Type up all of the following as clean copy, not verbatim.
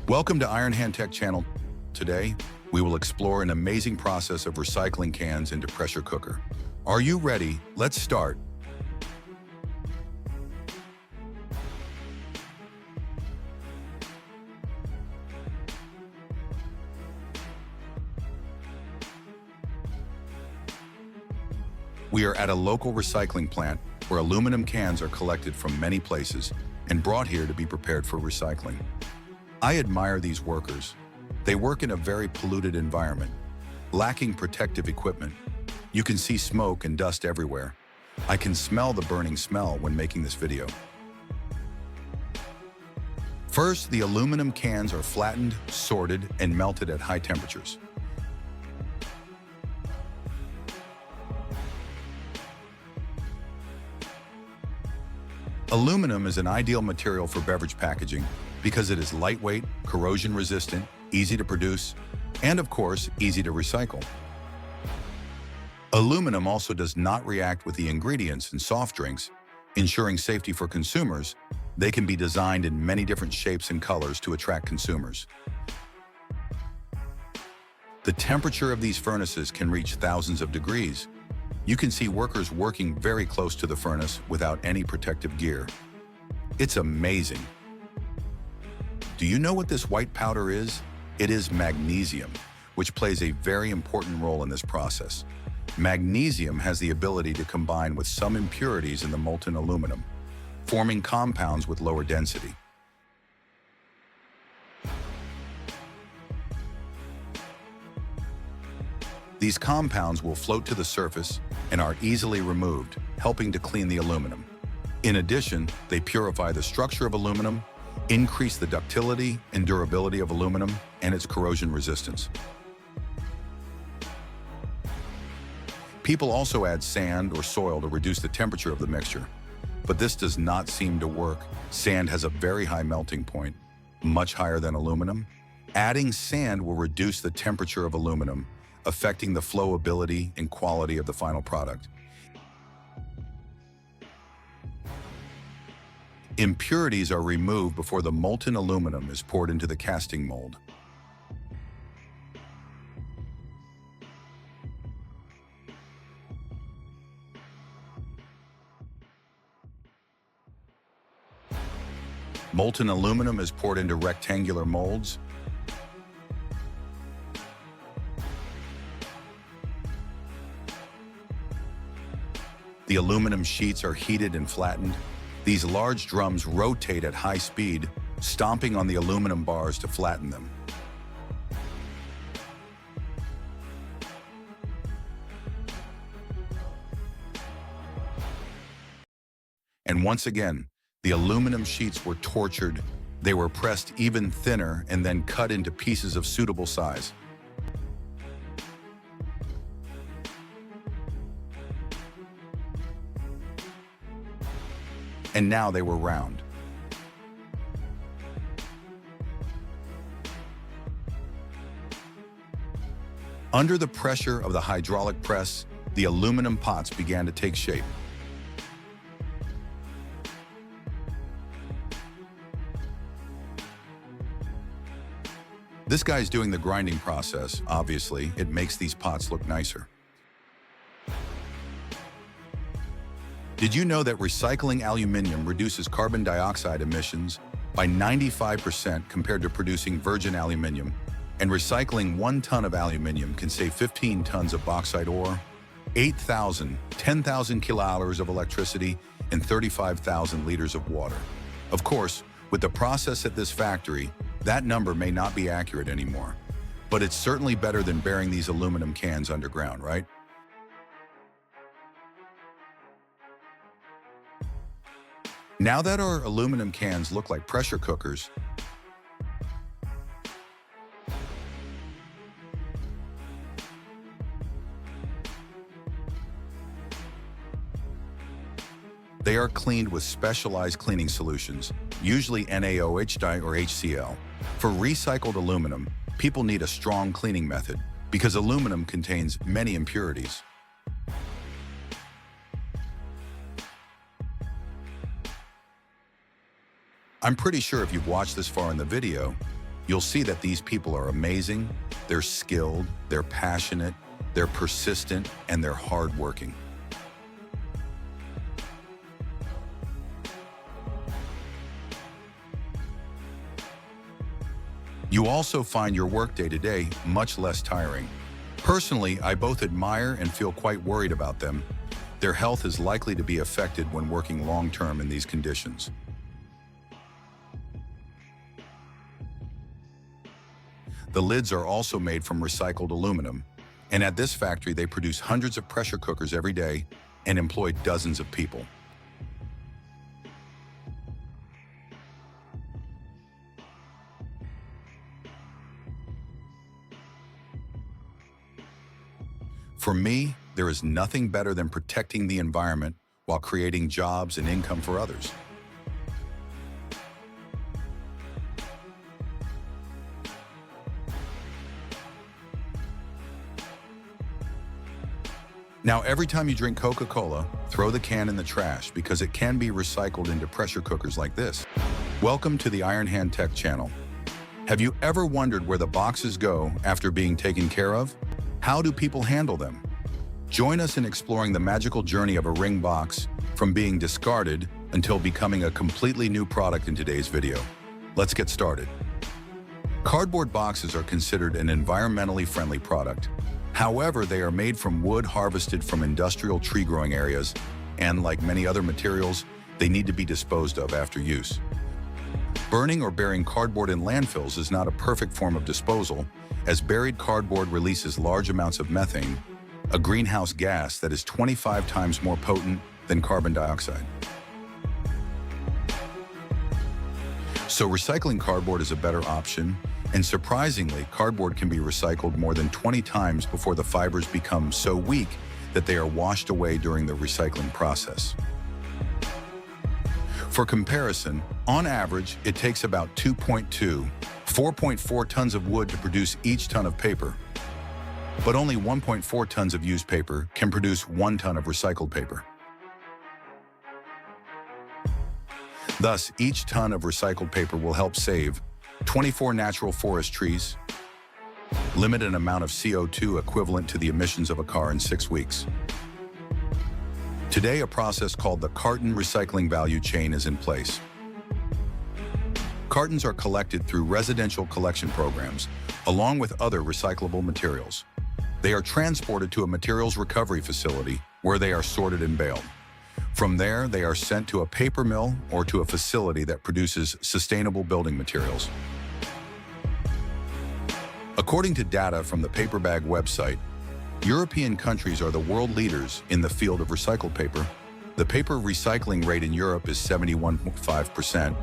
Welcome to IronHand Tech channel. Today, we will explore an amazing process of recycling cans into pressure cooker. Are you ready? Let's start. We are at a local recycling plant where aluminum cans are collected from many places and brought here to be prepared for recycling. I admire these workers. They work in a very polluted environment, lacking protective equipment. You can see smoke and dust everywhere. I can smell the burning smell when making this video. First, the aluminum cans are flattened, sorted, and melted at high temperatures. Aluminum is an ideal material for beverage packaging because it is lightweight, corrosion-resistant, easy to produce, and of course, easy to recycle. Aluminum also does not react with the ingredients in soft drinks, ensuring safety for consumers. They can be designed in many different shapes and colors to attract consumers. The temperature of these furnaces can reach thousands of degrees. You can see workers working very close to the furnace without any protective gear. It's amazing. Do you know what this white powder is? It is magnesium, which plays a very important role in this process. Magnesium has the ability to combine with some impurities in the molten aluminum, forming compounds with lower density. These compounds will float to the surface and are easily removed, helping to clean the aluminum. In addition, they purify the structure of aluminum, increase the ductility and durability of aluminum, and its corrosion resistance. People also add sand or soil to reduce the temperature of the mixture, but this does not seem to work. Sand has a very high melting point, much higher than aluminum. Adding sand will reduce the temperature of aluminum, affecting the flowability and quality of the final product. Impurities are removed before the molten aluminum is poured into the casting mold. Molten aluminum is poured into rectangular molds. The aluminum sheets are heated and flattened. These large drums rotate at high speed, stomping on the aluminum bars to flatten them. And once again, the aluminum sheets were tortured. They were pressed even thinner and then cut into pieces of suitable size. And now they were round. Under the pressure of the hydraulic press, the aluminum pots began to take shape. This guy's doing the grinding process. Obviously, it makes these pots look nicer. Did you know that recycling aluminum reduces carbon dioxide emissions by 95% compared to producing virgin aluminum? And recycling 1 ton of aluminum can save 15 tons of bauxite ore, 10,000 kilohours of electricity, and 35,000 liters of water. Of course, with the process at this factory, that number may not be accurate anymore. But it's certainly better than burying these aluminum cans underground, right? Now that our aluminum cans look like pressure cookers, they are cleaned with specialized cleaning solutions, usually NaOH or HCl. For recycled aluminum, people need a strong cleaning method because aluminum contains many impurities. I'm pretty sure if you've watched this far in the video, you'll see that these people are amazing, they're skilled, they're passionate, they're persistent, and they're hardworking. You also find your work day-to-day much less tiring. Personally, I both admire and feel quite worried about them. Their health is likely to be affected when working long-term in these conditions. The lids are also made from recycled aluminum, and at this factory they produce hundreds of pressure cookers every day and employ dozens of people. For me, there is nothing better than protecting the environment while creating jobs and income for others. Now, every time you drink Coca-Cola, throw the can in the trash because it can be recycled into pressure cookers like this. Welcome to the IronHand Tech channel. Have you ever wondered where the boxes go after being taken care of? How do people handle them? Join us in exploring the magical journey of a ring box from being discarded until becoming a completely new product in today's video. Let's get started. Cardboard boxes are considered an environmentally friendly product. However, they are made from wood harvested from industrial tree growing areas, and like many other materials, they need to be disposed of after use. Burning or burying cardboard in landfills is not a perfect form of disposal, as buried cardboard releases large amounts of methane, a greenhouse gas that is 25 times more potent than carbon dioxide. So recycling cardboard is a better option, and surprisingly, cardboard can be recycled more than 20 times before the fibers become so weak that they are washed away during the recycling process. For comparison, on average, it takes about 4.4 tons of wood to produce each ton of paper. But only 1.4 tons of used paper can produce 1 ton of recycled paper. Thus, each ton of recycled paper will help save 24 natural forest trees, limit an amount of CO2 equivalent to the emissions of a car in 6 weeks. Today, a process called the carton recycling value chain is in place. Cartons are collected through residential collection programs, along with other recyclable materials. They are transported to a materials recovery facility where they are sorted and baled. From there, they are sent to a paper mill or to a facility that produces sustainable building materials. According to data from the Paper Bag website, European countries are the world leaders in the field of recycled paper. The paper recycling rate in Europe is 71.5%,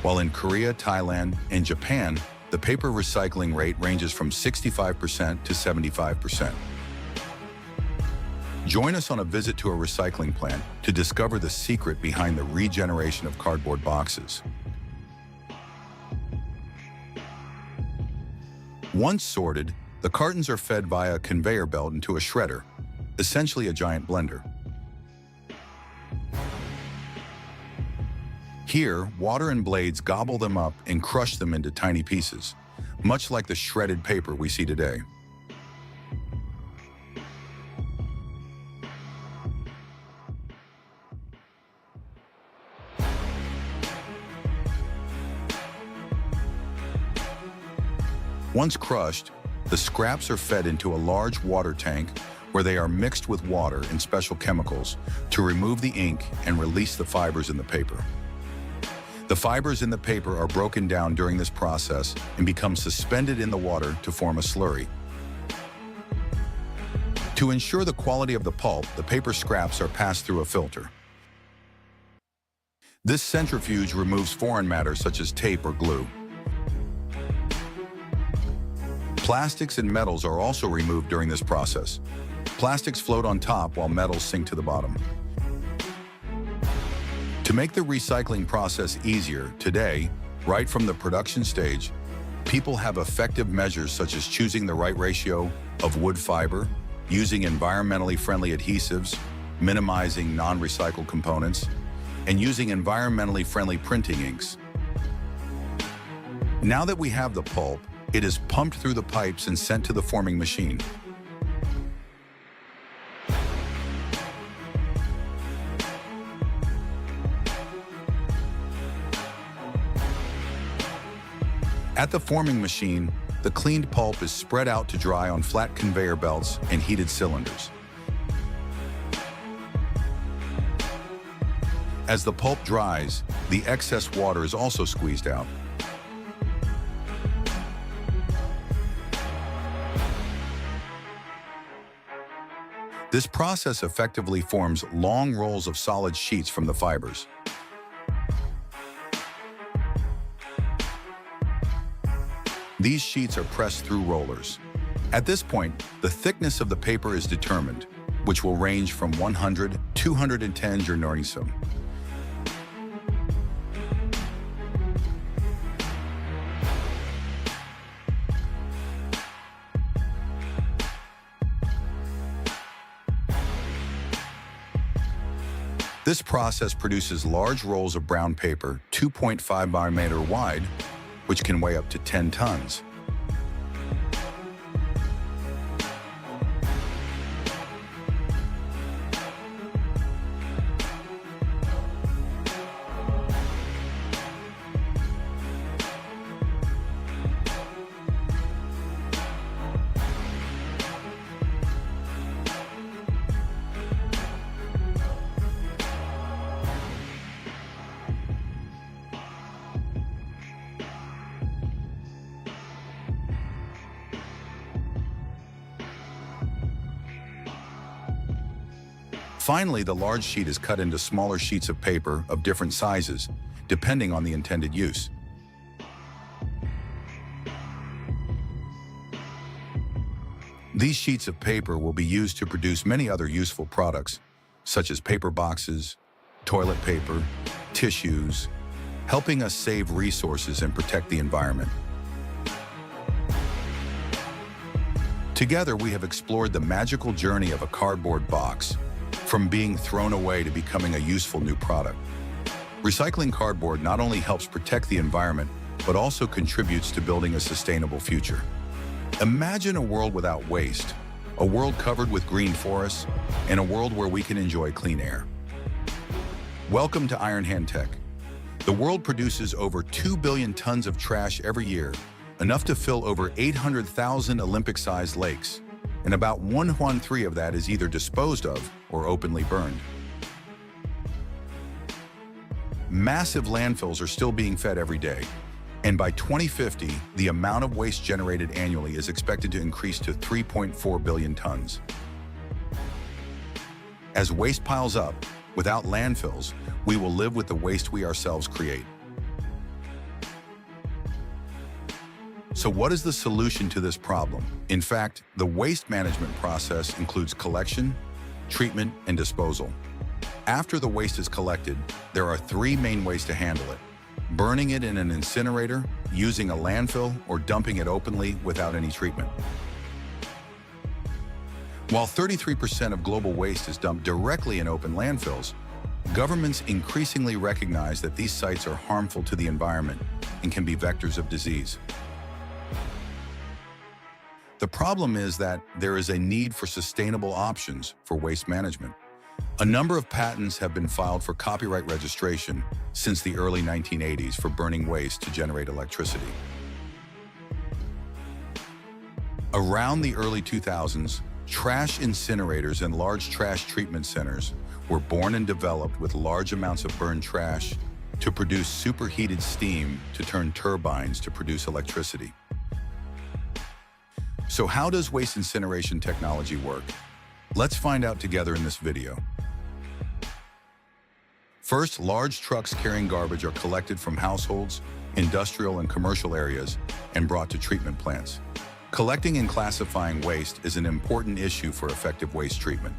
while in Korea, Thailand, and Japan, the paper recycling rate ranges from 65% to 75%. Join us on a visit to a recycling plant to discover the secret behind the regeneration of cardboard boxes. Once sorted, the cartons are fed via a conveyor belt into a shredder, essentially a giant blender. Here, water and blades gobble them up and crush them into tiny pieces, much like the shredded paper we see today. Once crushed, the scraps are fed into a large water tank where they are mixed with water and special chemicals to remove the ink and release the fibers in the paper. The fibers in the paper are broken down during this process and become suspended in the water to form a slurry. To ensure the quality of the pulp, the paper scraps are passed through a filter. This centrifuge removes foreign matter such as tape or glue. Plastics and metals are also removed during this process. Plastics float on top while metals sink to the bottom. To make the recycling process easier, today, right from the production stage, people have effective measures such as choosing the right ratio of wood fiber, using environmentally friendly adhesives, minimizing non-recycled components, and using environmentally friendly printing inks. Now that we have the pulp, it is pumped through the pipes and sent to the forming machine. At the forming machine, the cleaned pulp is spread out to dry on flat conveyor belts and heated cylinders. As the pulp dries, the excess water is also squeezed out. This process effectively forms long rolls of solid sheets from the fibers. These sheets are pressed through rollers. At this point, the thickness of the paper is determined, which will range from 100 to 210 journalism. This process produces large rolls of brown paper, 2.5 mm wide, which can weigh up to 10 tons. Finally, the large sheet is cut into smaller sheets of paper of different sizes, depending on the intended use. These sheets of paper will be used to produce many other useful products, such as paper boxes, toilet paper, tissues, helping us save resources and protect the environment. Together, we have explored the magical journey of a cardboard box, from being thrown away to becoming a useful new product. Recycling cardboard not only helps protect the environment, but also contributes to building a sustainable future. Imagine a world without waste, a world covered with green forests, and a world where we can enjoy clean air. Welcome to IronHand Tech. The world produces over 2 billion tons of trash every year, enough to fill over 800,000 Olympic-sized lakes. And about 1/3 of that is either disposed of or openly burned. Massive landfills are still being fed every day, and by 2050, the amount of waste generated annually is expected to increase to 3.4 billion tons. As waste piles up, without landfills, we will live with the waste we ourselves create. So what is the solution to this problem? In fact, the waste management process includes collection, treatment, and disposal. After the waste is collected, there are 3 main ways to handle it: burning it in an incinerator, using a landfill, or dumping it openly without any treatment. While 33% of global waste is dumped directly in open landfills, governments increasingly recognize that these sites are harmful to the environment and can be vectors of disease. The problem is that there is a need for sustainable options for waste management. A number of patents have been filed for copyright registration since the early 1980s for burning waste to generate electricity. Around the early 2000s, trash incinerators and large trash treatment centers were born and developed with large amounts of burned trash to produce superheated steam to turn turbines to produce electricity. So how does waste incineration technology work? Let's find out together in this video. First, large trucks carrying garbage are collected from households, industrial and commercial areas and brought to treatment plants. Collecting and classifying waste is an important issue for effective waste treatment.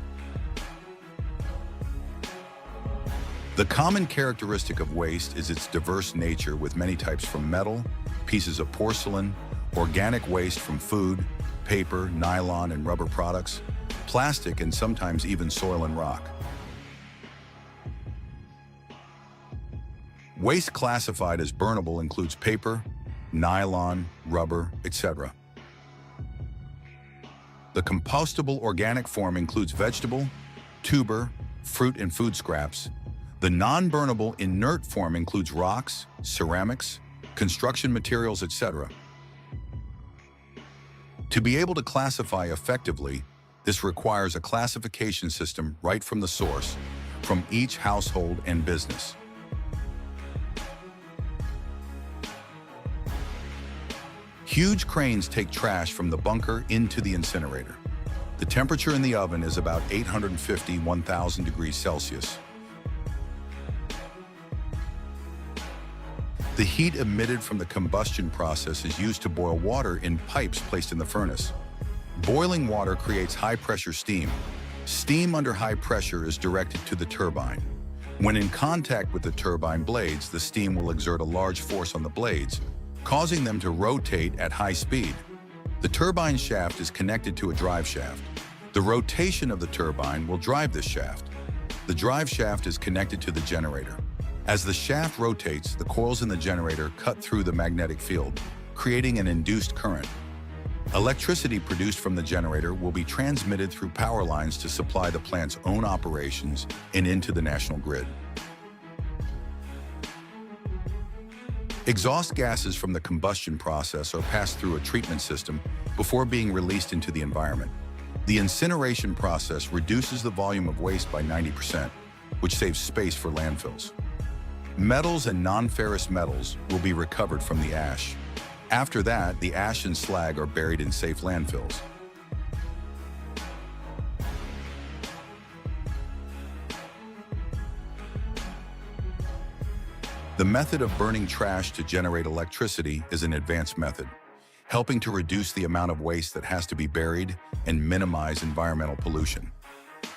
The common characteristic of waste is its diverse nature, with many types from metal, pieces of porcelain, organic waste from food, paper, nylon and rubber products, plastic, and sometimes even soil and rock. Waste classified as burnable includes paper, nylon, rubber, etc. The compostable organic form includes vegetable, tuber, fruit and food scraps. The non-burnable inert form includes rocks, ceramics, construction materials, etc. To be able to classify effectively, this requires a classification system right from the source, from each household and business. Huge cranes take trash from the bunker into the incinerator. The temperature in the oven is about 850–1000 degrees Celsius. The heat emitted from the combustion process is used to boil water in pipes placed in the furnace. Boiling water creates high-pressure steam. Steam under high pressure is directed to the turbine. When in contact with the turbine blades, the steam will exert a large force on the blades, causing them to rotate at high speed. The turbine shaft is connected to a drive shaft. The rotation of the turbine will drive this shaft. The drive shaft is connected to the generator. As the shaft rotates, the coils in the generator cut through the magnetic field, creating an induced current. Electricity produced from the generator will be transmitted through power lines to supply the plant's own operations and into the national grid. Exhaust gases from the combustion process are passed through a treatment system before being released into the environment. The incineration process reduces the volume of waste by 90%, which saves space for landfills. Metals and non-ferrous metals will be recovered from the ash. After that, the ash and slag are buried in safe landfills. The method of burning trash to generate electricity is an advanced method, helping to reduce the amount of waste that has to be buried and minimize environmental pollution.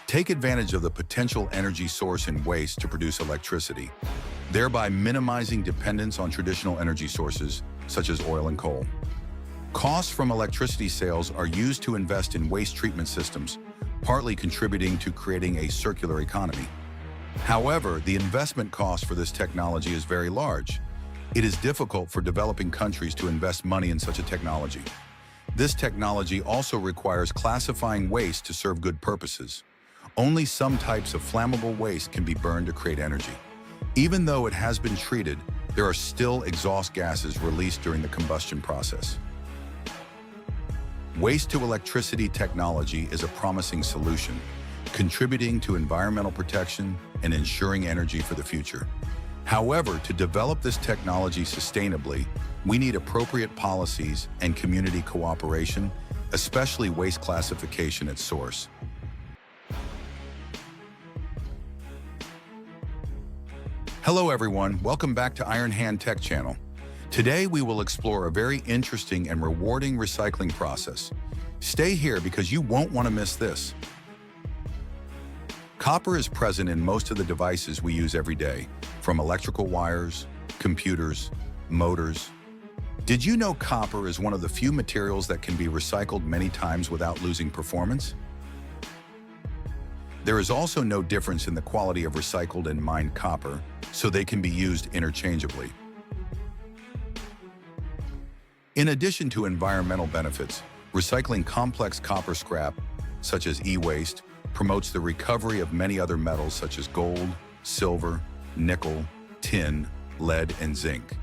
Take advantage of the potential energy source in waste to produce electricity, thereby minimizing dependence on traditional energy sources such as oil and coal. Costs from electricity sales are used to invest in waste treatment systems, partly contributing to creating a circular economy. However, the investment cost for this technology is very large. It is difficult for developing countries to invest money in such a technology. This technology also requires classifying waste to serve good purposes. Only some types of flammable waste can be burned to create energy. Even though it has been treated, there are still exhaust gases released during the combustion process. Waste-to-electricity technology is a promising solution, contributing to environmental protection and ensuring energy for the future. However, to develop this technology sustainably, we need appropriate policies and community cooperation, especially waste classification at source. Hello everyone, welcome back to IronHand Tech Channel. Today we will explore a very interesting and rewarding recycling process. Stay here because you won't want to miss this. Copper is present in most of the devices we use every day, from electrical wires, computers, motors. Did you know copper is one of the few materials that can be recycled many times without losing performance? There is also no difference in the quality of recycled and mined copper, so they can be used interchangeably. In addition to environmental benefits, recycling complex copper scrap, such as e-waste, promotes the recovery of many other metals such as gold, silver, nickel, tin, lead, and zinc.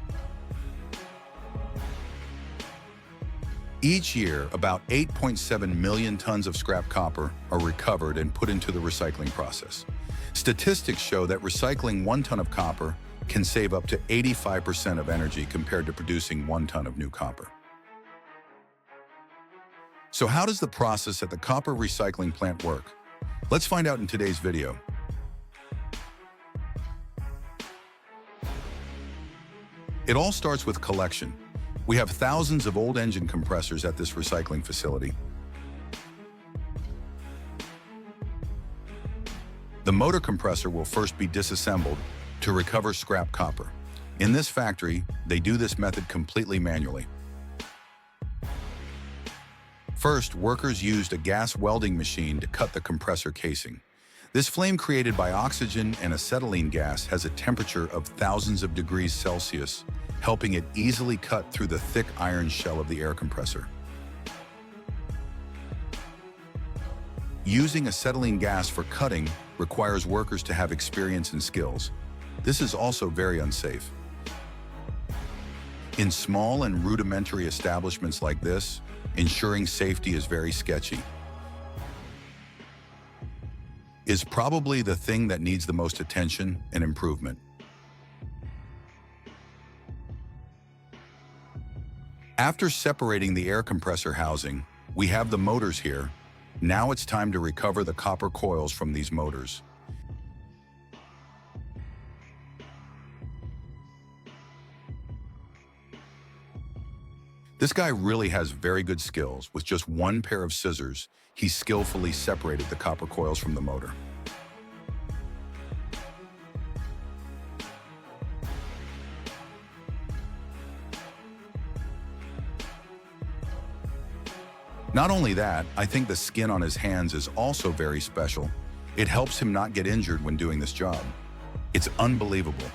Each year, about 8.7 million tons of scrap copper are recovered and put into the recycling process. Statistics show that recycling 1 ton of copper can save up to 85% of energy compared to producing 1 ton of new copper. So how does the process at the copper recycling plant work? Let's find out in today's video. It all starts with collection. We have thousands of old engine compressors at this recycling facility. The motor compressor will first be disassembled to recover scrap copper. In this factory, they do this method completely manually. First, workers used a gas welding machine to cut the compressor casing. This flame created by oxygen and acetylene gas has a temperature of thousands of degrees Celsius helping it easily cut through the thick iron shell of the air compressor. Using acetylene gas for cutting requires workers to have experience and skills. This is also very unsafe. In small and rudimentary establishments like this, ensuring safety is very sketchy. Is probably the thing that needs the most attention and improvement. After separating the air compressor housing, we have the motors here. Now it's time to recover the copper coils from these motors. This guy really has very good skills. With just one pair of scissors, he skillfully separated the copper coils from the motor. Not only that, I think the skin on his hands is also very special. It helps him not get injured when doing this job. It's unbelievable.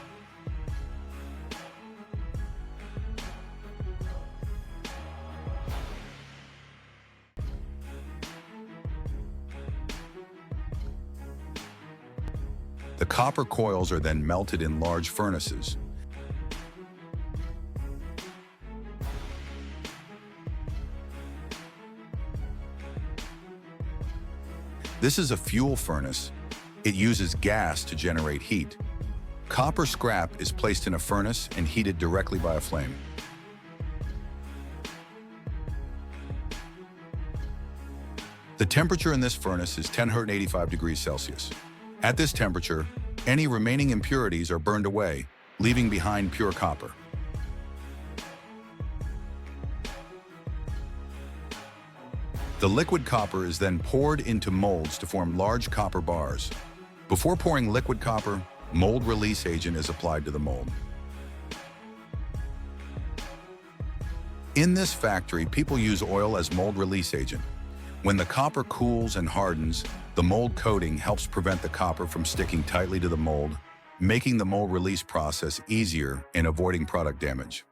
The copper coils are then melted in large furnaces. This is a fuel furnace. It uses gas to generate heat. Copper scrap is placed in a furnace and heated directly by a flame. The temperature in this furnace is 1,085 degrees Celsius. At this temperature, any remaining impurities are burned away, leaving behind pure copper. The liquid copper is then poured into molds to form large copper bars. Before pouring liquid copper, mold release agent is applied to the mold. In this factory, people use oil as mold release agent. When the copper cools and hardens, the mold coating helps prevent the copper from sticking tightly to the mold, making the mold release process easier and avoiding product damage.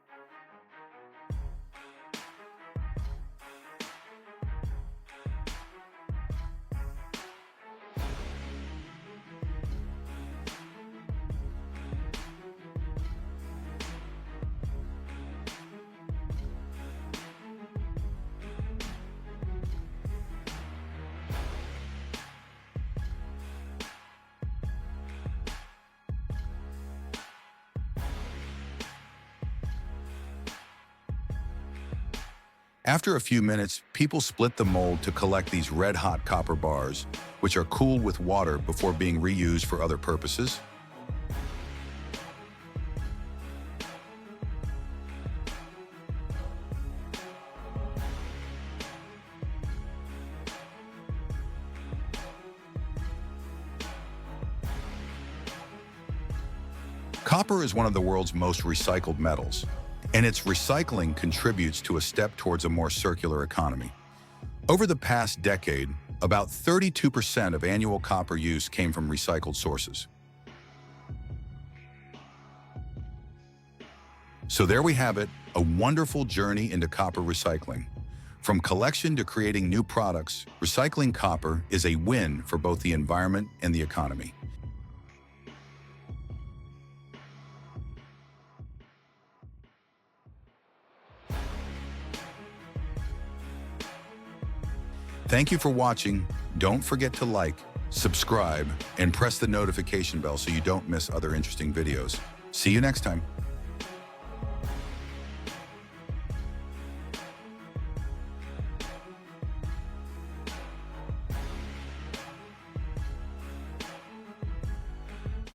After a few minutes, people split the mold to collect these red-hot copper bars, which are cooled with water before being reused for other purposes. Copper is one of the world's most recycled metals, and its recycling contributes to a step towards a more circular economy. Over the past decade, about 32% of annual copper use came from recycled sources. So there we have it, a wonderful journey into copper recycling. From collection to creating new products, recycling copper is a win for both the environment and the economy. Thank you for watching. Don't forget to like, subscribe, and press the notification bell so you don't miss other interesting videos. See you next time.